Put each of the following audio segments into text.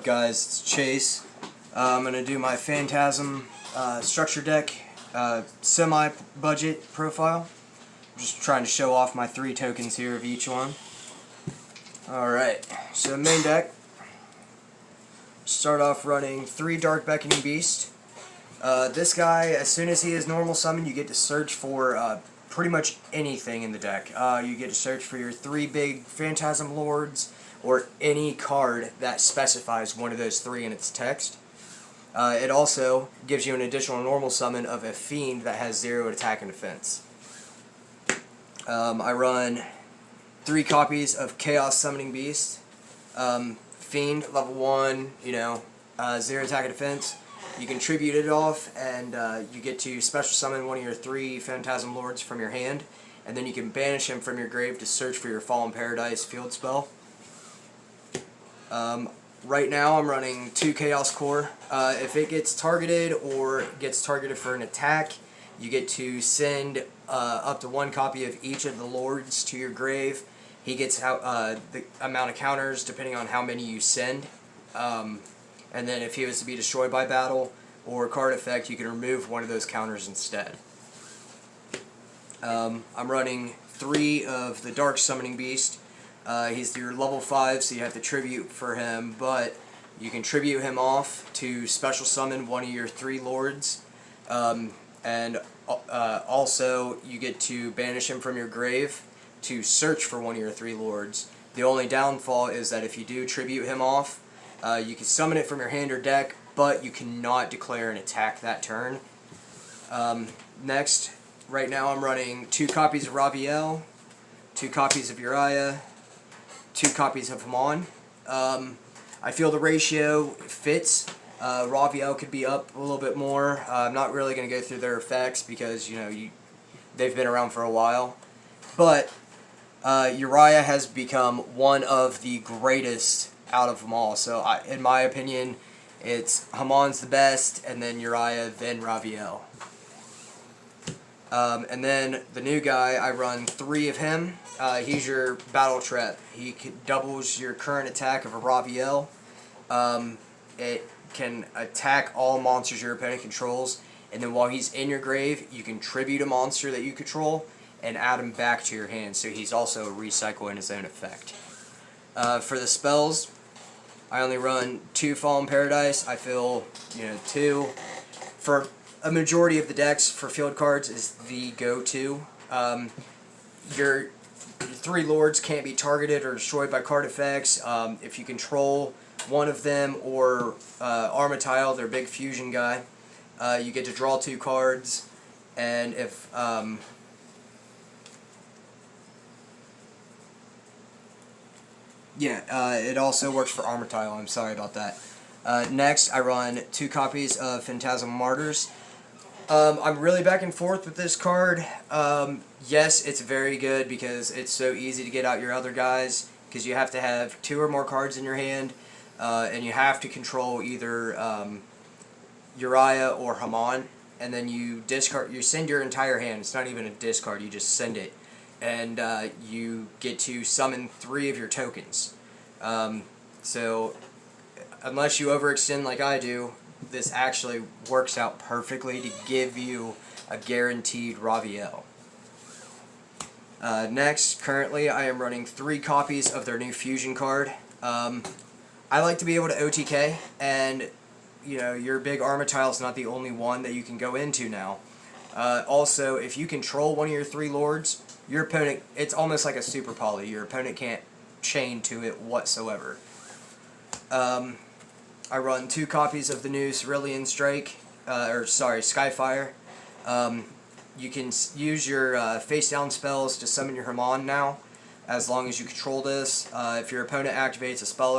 guys? It's Chase. I'm going to do my Phantasm structure deck semi-budget profile. I'm just trying to show off my 3 tokens here of each one. Alright, so main deck. Start off running 3 Dark Beckoning Beast. This guy, as soon as he is normal summon, you get to search for pretty much anything in the deck. You get to search for your 3 big Phantasm Lords, or any card that specifies one of those 3 in its text. It also gives you an additional normal summon of a Fiend that has 0 attack and defense. I run 3 copies of Chaos Summoning Beast. Fiend, level 1, 0 attack and defense. You can tribute it off, and you get to special summon one of your 3 Phantasm Lords from your hand, and then you can banish him from your grave to search for your Fallen Paradise field spell. Right now I'm running 2 Chaos Core. If it gets targeted or gets targeted for an attack, you get to send up to 1 copy of each of the Lords to your grave. He gets the amount of counters depending on how many you send. And then if he was to be destroyed by battle or card effect, you can remove one of those counters instead. I'm running 3 of the Dark Summoning Beast. He's your level 5, so you have to tribute for him, but you can tribute him off to special summon one of your 3 Lords. And also you get to banish him from your grave to search for one of your 3 Lords. The only downfall is that if you do tribute him off, you can summon it from your hand or deck, but you cannot declare an attack that turn. Next, right now I'm running 2 copies of Raviel, 2 copies of Uriah, 2 copies of Hamon. I feel the ratio fits. Raviel could be up a little bit more. I'm not really going to go through their effects because they've been around for a while. But Uriah has become one of the greatest out of them all. So in my opinion, it's Hamon's the best, and then Uriah, then Raviel. And then the new guy, I run 3 of him. He's your Battle Trap. He doubles your current attack of a Raviel. It can attack all monsters your opponent controls, and then while he's in your grave, you can tribute a monster that you control and add him back to your hand, so he's also a recycle in his own effect. For the spells, I only run 2 Fallen Paradise. I feel, 2 for a majority of the decks for field cards is the go-to. Your 3 Lords can't be targeted or destroyed by card effects. If you control one of them, or Armityle, their big fusion guy, you get to draw 2 cards, and if it also works for Armityle. I'm sorry about that. Next, I run 2 copies of Phantasm Martyrs. I'm really back and forth with this card. Yes, it's very good because it's so easy to get out your other guys, because you have to have 2 or more cards in your hand, and you have to control either Uriah or Hamon, and then you send your entire hand. It's not even a discard, you just send it. And you get to summon 3 of your tokens. So unless you overextend like I do, this actually works out perfectly to give you a guaranteed Raviel. Next, currently I am running 3 copies of their new fusion card. I like to be able to OTK, and your big Armityle is not the only one that you can go into now. Also, if you control one of your 3 Lords, your opponent, it's almost like a super poly. Your opponent can't chain to it whatsoever. I run 2 copies of the new Cerulean Strike, Skyfire. You can use your face down spells to summon your Hamon now, as long as you control this. If your opponent activates a spell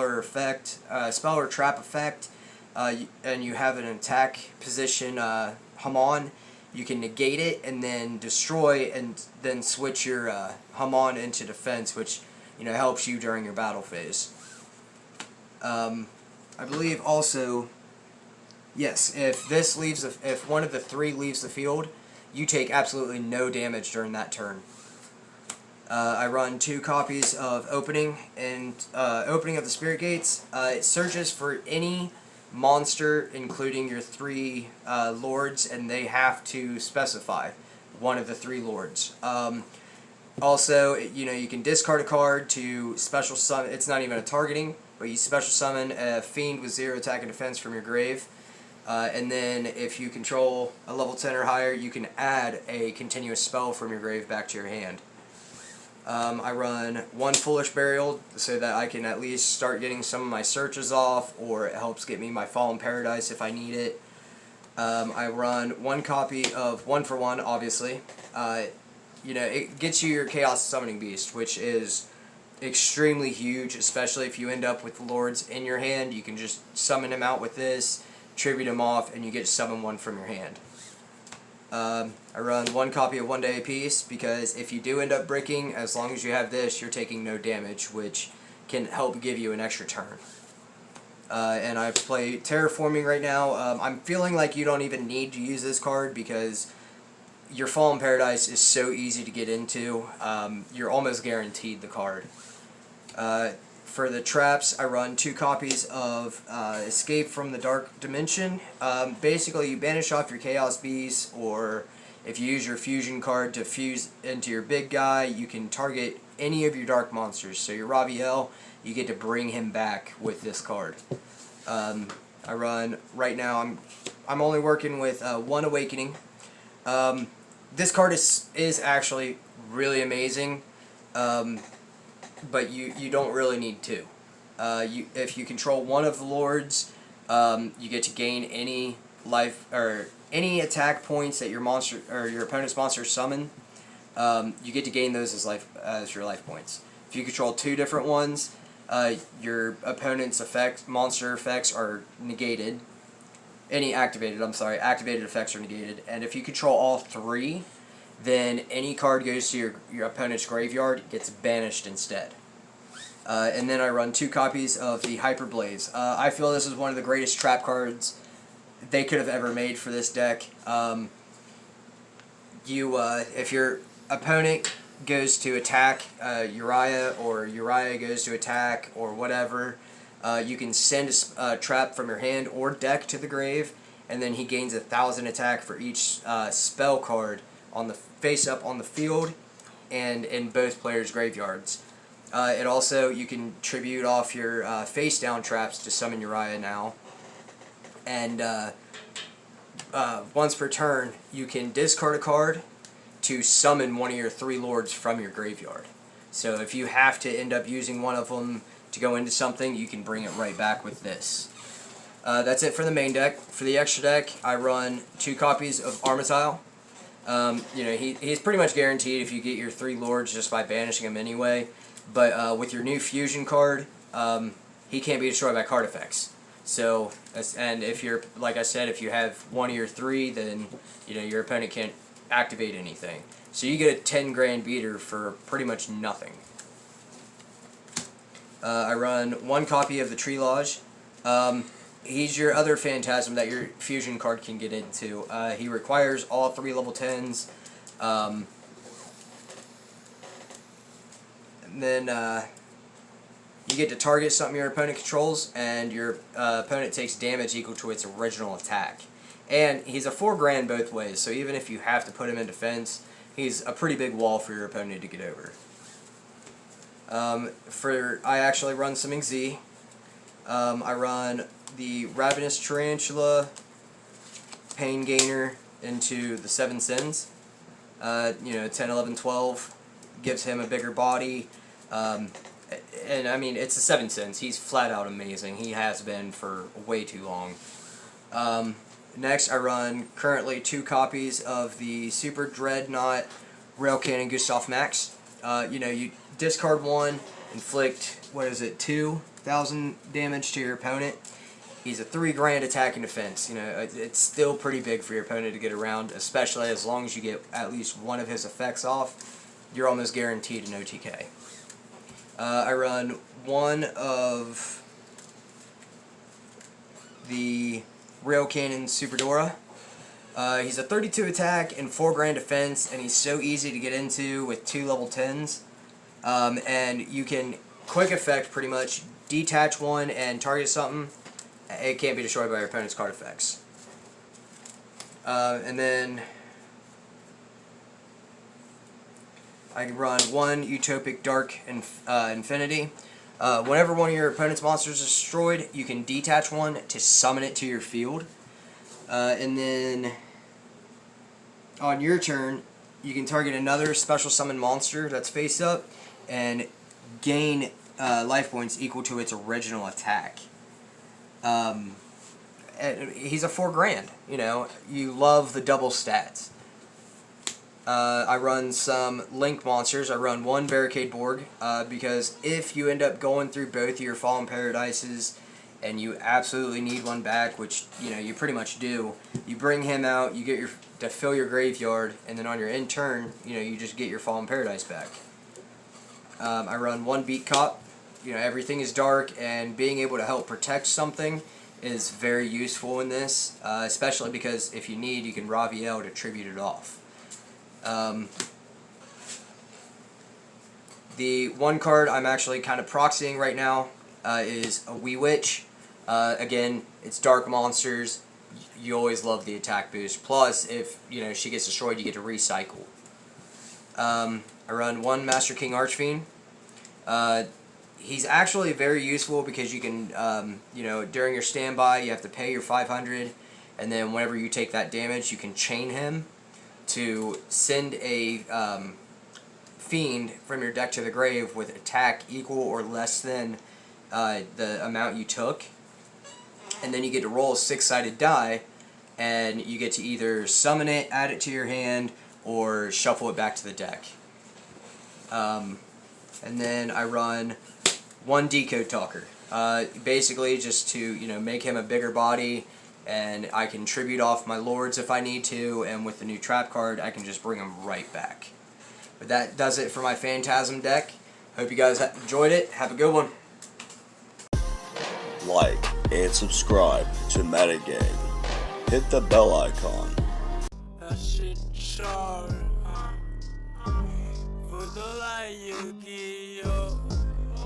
or trap effect, and you have an attack position Hamon, you can negate it and then destroy, and then switch your Hamon into defense, which helps you during your battle phase. I believe also, yes, if one of the 3 leaves the field, you take absolutely no damage during that turn. I run 2 copies of Opening and Opening of the Spirit Gates. It searches for any monster, including your 3 lords, and they have to specify one of the 3 lords. Also, you can discard a card to special summon. It's not even a targeting, but you special summon a fiend with 0 attack and defense from your grave. And then if you control a level 10 or higher, you can add a continuous spell from your grave back to your hand. I run 1 Foolish Burial so that I can at least start getting some of my searches off, or it helps get me my Fallen Paradise if I need it. I run 1 copy of 1 for 1, obviously. It gets you your Chaos Summoning Beast, which is extremely huge, especially if you end up with lords in your hand. You can just summon him out with this, tribute him off, and you get to summon 1 from your hand. I run 1 copy of 1 Day Apiece because if you do end up breaking, as long as you have this, you're taking no damage, which can help give you an extra turn. And I play Terraforming right now. I'm feeling like you don't even need to use this card because your Fallen Paradise is so easy to get into. You're almost guaranteed the card. For the traps, I run 2 copies of Escape from the Dark Dimension. Basically, you banish off your Chaos Beast, or if you use your Fusion card to fuse into your big guy, you can target any of your Dark Monsters. So your Raviel, you get to bring him back with this card. I run, right now, I'm only working with 1 Awakening. This card is actually really amazing. But you don't really need 2. If you control 1 of the lords, you get to gain any life or any attack points that your monster or your opponent's monster summon. You get to gain those as your life points. If you control 2 different ones, your opponent's monster effects are negated. Activated effects are negated. And if you control all 3, then any card goes to your opponent's graveyard gets banished instead. And then I run 2 copies of the Hyper Blaze. I feel this is one of the greatest trap cards they could have ever made for this deck. If your opponent goes to attack Uriah, or Uriah goes to attack, or whatever, you can send a trap from your hand or deck to the grave, and then he gains 1,000 attack for each spell card on the face-up on the field and in both players' graveyards. It also, you can tribute off your face-down traps to summon Uriah now. And once per turn, you can discard a card to summon 1 of your 3 lords from your graveyard. So if you have to end up using 1 of them to go into something, you can bring it right back with this. That's it for the main deck. For the extra deck, I run 2 copies of Armityle. He's pretty much guaranteed if you get your 3 lords just by banishing him anyway. But with your new fusion card, he can't be destroyed by card effects. So, and if you're, like I said, if you have 1 of your 3, then your opponent can't activate anything. So you get a 10 grand beater for pretty much nothing. I run 1 copy of the Tree Lodge. He's your other Phantasm that your fusion card can get into. He requires all 3 level 10s. And then you get to target something your opponent controls, and your opponent takes damage equal to its original attack. And he's a 4 grand both ways, so even if you have to put him in defense, he's a pretty big wall for your opponent to get over. I actually run some XZ. I run the Ravenous Tarantula, Pain Gainer into the 7 Sins. 10, 11, 12 gives him a bigger body. And I mean, it's a 7 Sins. He's flat out amazing. He has been for way too long. Next, I run currently 2 copies of the Super Dreadnought Rail Cannon Gustav Max. You discard 1, inflict, 2,000 damage to your opponent. He's a 3 grand attack and defense. It's still pretty big for your opponent to get around, especially as long as you get at least 1 of his effects off. You're almost guaranteed an OTK. I run 1 of the Rail Cannon Super Dora. He's a 32 attack and 4 grand defense, and he's so easy to get into with 2 level 10s. And you can quick effect pretty much detach one and target something. It can't be destroyed by your opponent's card effects. And then I can run one Utopic Dark Infinity. Whenever one of your opponent's monsters is destroyed, you can detach one to summon it to your field. And then on your turn, you can target another special summon monster that's face up and gain life points equal to its original attack. He's a 4 grand, you know, you love the double stats. I run some Link monsters. I run one Barricade Borg, because if you end up going through both of your Fallen Paradises and you absolutely need one back, which, you know, you pretty much do, you bring him out, you get to fill your graveyard, and then on your end turn, you know, you just get your Fallen Paradise back. I run one Beat Cop. You know, everything is dark, and being able to help protect something is very useful in this, especially because if you need, you can Raviel to tribute it off. The one card I'm actually kind of proxying right now is a Wee Witch. Again, it's dark monsters. You always love the attack boost. Plus, if you know she gets destroyed, you get to recycle. I run one Master King Archfiend. He's actually very useful because you can, you know, during your standby, you have to pay your 500, and then whenever you take that damage, you can chain him to send a fiend from your deck to the grave with attack equal or less than the amount you took, and then you get to roll a 6-sided die, and you get to either summon it, add it to your hand, or shuffle it back to the deck. And then I run one Decode Talker, basically just to, you know, make him a bigger body, and I can tribute off my lords if I need to, and with the new trap card I can just bring them right back. But that does it for my Phantasm deck. Hope you guys enjoyed it. Have a good one. Like and subscribe to Metagame. Hit the bell icon. That shit sharp. For the light you give.